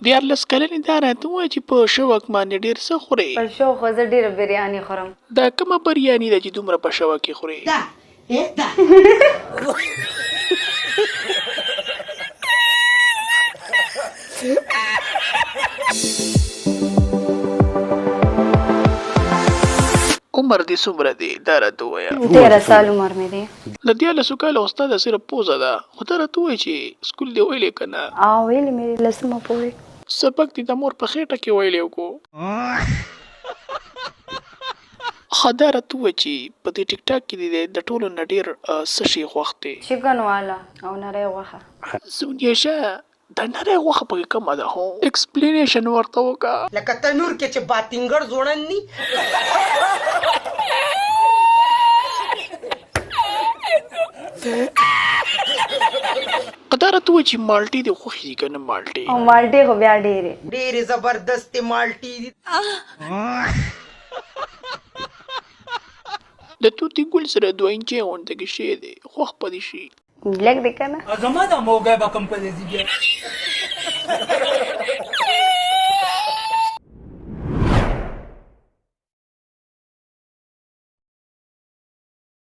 14 کلنې دا راته ووایه چې په شوق باندې ډېر څه خورې. په شوق خو زه ډېره بریاني خورم. دا کومه بریاني ده چې دومره په شوق کې خورې؟ عمر دې څومره دی دا راته ووایه. 13 سال عمر مې دی. د 14 کالو استاده صرف پوزه ده خو ته راته ووایې چې سکول دې ویلې که نه؟ ویلې مې لسمه پورې. سبق دې د مور په خېټه کې ویلی وکړو. ښه دا راته ووایه چې په دې ټیک ټاک کې دې د ټولو نه ډېر څه شي خوښ دی؟ چکن والا او نری غوښه. زونیشه دا نری غوښه پکې کومه ده هو ایکسپلینیشن ورته وکړه. لکه تنور کې چې باتینګړ ځوړن ني. دا راته ووایه چې مالټې دې خوښې دي که نه مالټې؟ او مالټې خو بیا ډېرې زبردستې مالټې دي. د توتي ګل سره 2 انچې غونډه کې شی دی خوښ په دې شي لږ دی که نه؟ زما دا موږی به کوم په دې ځي بیا